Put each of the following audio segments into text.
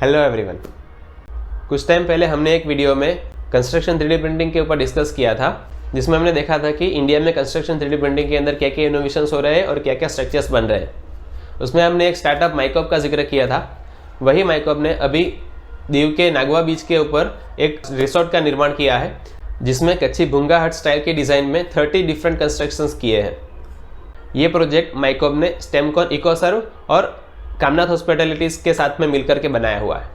Hello everyone. कुछ time पहले हमने एक वीडियो में कंस्ट्रक्शन 3D प्रिंटिंग के ऊपर डिस्कस किया था, जिसमें हमने देखा था कि इंडिया में कंस्ट्रक्शन 3D प्रिंटिंग के अंदर क्या क्या इनोवेशंस हो रहे हैं और क्या क्या स्ट्रक्चर्स बन रहे हैं। उसमें हमने एक स्टार्टअप माइकॉप का जिक्र किया था। वही माइकॉप ने अभी दीव के नागवा बीच के ऊपर एक रिसोर्ट का निर्माण किया है, जिसमें कच्ची भुंगा हट स्टाइल के डिज़ाइन में 30 डिफरेंट कंस्ट्रक्शंस किए हैं। ये प्रोजेक्ट माइकॉप ने स्टेमकॉन इकोसर्व और कामनाथ हॉस्पिटैलिटीज़ के साथ में मिलकर के बनाया हुआ है।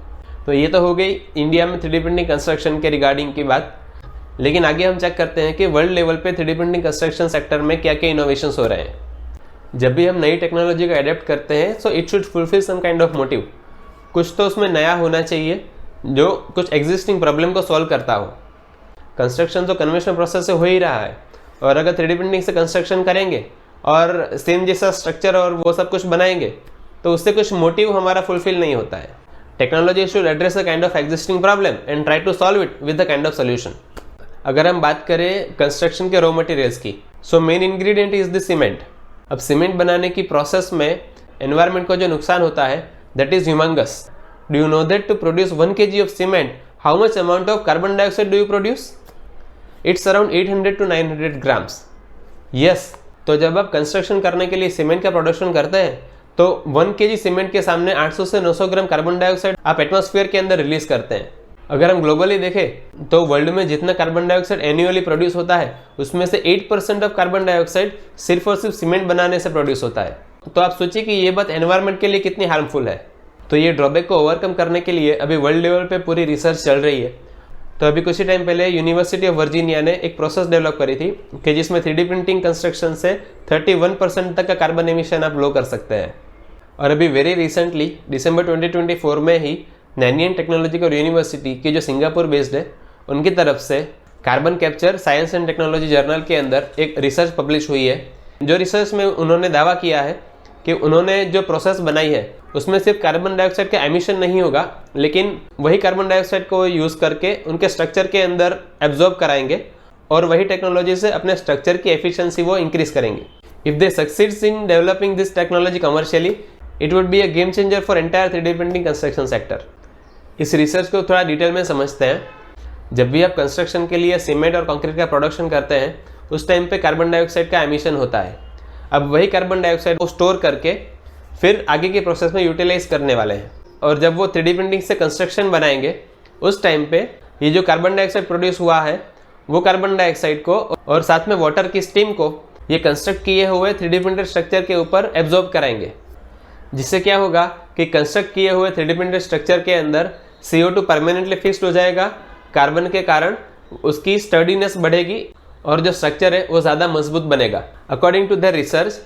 तो ये तो हो गई इंडिया में 3D प्रिंटिंग कंस्ट्रक्शन के रिगार्डिंग की बात। लेकिन आगे हम चेक करते हैं कि वर्ल्ड लेवल पे 3D प्रिंटिंग कंस्ट्रक्शन सेक्टर में क्या क्या इनोवेशंस हो रहे हैं। जब भी हम नई टेक्नोलॉजी को अडेप्ट करते हैं so it should fulfil some kind of motive. कुछ तो उसमें नया होना चाहिए जो कुछ एग्जिस्टिंग प्रॉब्लम को सॉल्व करता हो। कंस्ट्रक्शन तो कन्वेंशनल प्रोसेस से हो ही रहा है, और अगर 3D प्रिंटिंग से कंस्ट्रक्शन करेंगे और सेम जैसा स्ट्रक्चर और वो सब कुछ बनाएंगे तो उससे कुछ मोटिव हमारा फुलफिल नहीं होता है। Technology should address a kind of existing problem and try to solve it with the kind of solution. अगर हम बात करें कंस्ट्रक्शन के रॉ मटेरियल्स की, so main ingredient is the cement. अब सीमेंट बनाने की प्रोसेस में एनवायरनमेंट को जो नुकसान होता है that is humongous. Do you know that to produce 1 kg of cement how much amount of carbon dioxide do you produce? It's around 800 to 900 grams. Yes, तो जब आप कंस्ट्रक्शन करने के लिए सीमेंट का प्रोडक्शन करते हैं तो 1 kg सीमेंट के सामने 800 से 900 ग्राम कार्बन डाइऑक्साइड आप एटमॉस्फेयर के अंदर रिलीज करते हैं। अगर हम ग्लोबली देखें तो वर्ल्ड में जितना कार्बन डाइऑक्साइड एनुअली प्रोड्यूस होता है उसमें से 8% ऑफ कार्बन डाइऑक्साइड सिर्फ और सिर्फ सीमेंट बनाने से प्रोड्यूस होता है। तो आप सोचिए कि ये बात एनवायरनमेंट के लिए कितनी हार्मफुल है। तो ये ड्रॉबैक को ओवरकम करने के लिए अभी वर्ल्ड लेवल पे पूरी रिसर्च चल रही है। तो अभी कुछ ही टाइम पहले यूनिवर्सिटी ऑफ वर्जीनिया ने एक प्रोसेस डेवलप करी थी कि जिसमें 3D प्रिंटिंग कंस्ट्रक्शन से 31% तक का कार्बन एमिशन आप लो कर सकते हैं। और अभी वेरी रिसेंटली दिसंबर 2024 में ही नैनियन टेक्नोलॉजिकल यूनिवर्सिटी की जो सिंगापुर बेस्ड है उनकी तरफ से carbon capture science and technology journal के अंदर एक रिसर्च पब्लिश हुई है। जो रिसर्च में उन्होंने दावा किया है कि उन्होंने जो प्रोसेस बनाई है उसमें सिर्फ कार्बन डाइऑक्साइड का एमिशन नहीं होगा, लेकिन वही कार्बन डाइऑक्साइड को यूज़ करके उनके स्ट्रक्चर के अंदर एब्जॉर्ब कराएंगे और वही टेक्नोलॉजी से अपने स्ट्रक्चर की एफिशिएंसी वो इंक्रीज करेंगे। If they succeeds in developing this technology commercially it would be a game changer for entire 3D printing construction sector. इस रिसर्च को थोड़ा डिटेल में समझते हैं। जब भी आप कंस्ट्रक्शन के लिए सीमेंट और कंक्रीट का प्रोडक्शन करते हैं उस टाइम पे कार्बन डाइऑक्साइड का एमिशन होता है। अब वही कार्बन डाइऑक्साइड को स्टोर करके फिर आगे के प्रोसेस में यूटिलाइज करने वाले हैं, और जब वो 3D प्रिंटिंग से कंस्ट्रक्शन बनाएंगे उस टाइम पे ये जो कार्बन डाइऑक्साइड प्रोड्यूस हुआ है वो कार्बन डाइऑक्साइड को और साथ में वाटर की स्टीम को ये कंस्ट्रक्ट किए हुए 3D प्रिंटेड स्ट्रक्चर के ऊपर एब्जॉर्ब कराएंगे, जिससे क्या होगा कि कंस्ट्रक्ट किए हुए 3D प्रिंटेड स्ट्रक्चर के अंदर CO2 परमानेंटली फिक्स्ड हो जाएगा। कार्बन के कारण उसकी स्टर्डीनेस बढ़ेगी और जो स्ट्रक्चर है वो ज़्यादा मजबूत बनेगा। अकॉर्डिंग टू द रिसर्च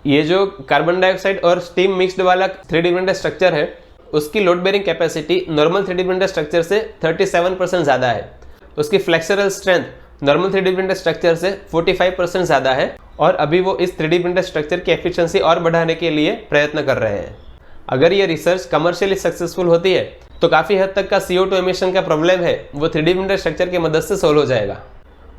ये जो कार्बन डाइऑक्साइड और स्टीम मिक्स्ड वाला 3D प्रिंटेड स्ट्रक्चर है उसकी load bearing capacity normal 3D printed structure से 37% ज़्यादा है। उसकी flexural strength normal 3D printed structure से 45% ज़्यादा है, और अभी वो इस 3D प्रिंटेड स्ट्रक्चर की एफिशिएंसी और बढ़ाने के लिए प्रयत्न कर रहे हैं। अगर ये रिसर्च कमर्शियली सक्सेसफुल होती है तो काफ़ी हद तक का CO2 एमिशन का प्रॉब्लम है वो 3D प्रिंटेड स्ट्रक्चर की मदद से सोल्व हो जाएगा,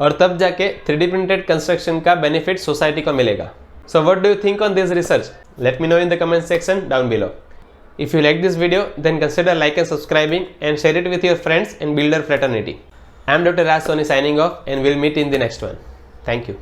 और तब जाके 3D प्रिंटेड कंस्ट्रक्शन का बेनिफिट सोसाइटी को मिलेगा। So what do you think on this research? Let me know in the comment section down below. If you like this video, then consider like and subscribing and share it with your friends and builder fraternity. I am Dr. Raj Soni signing off, and we'll meet in the next one. Thank you.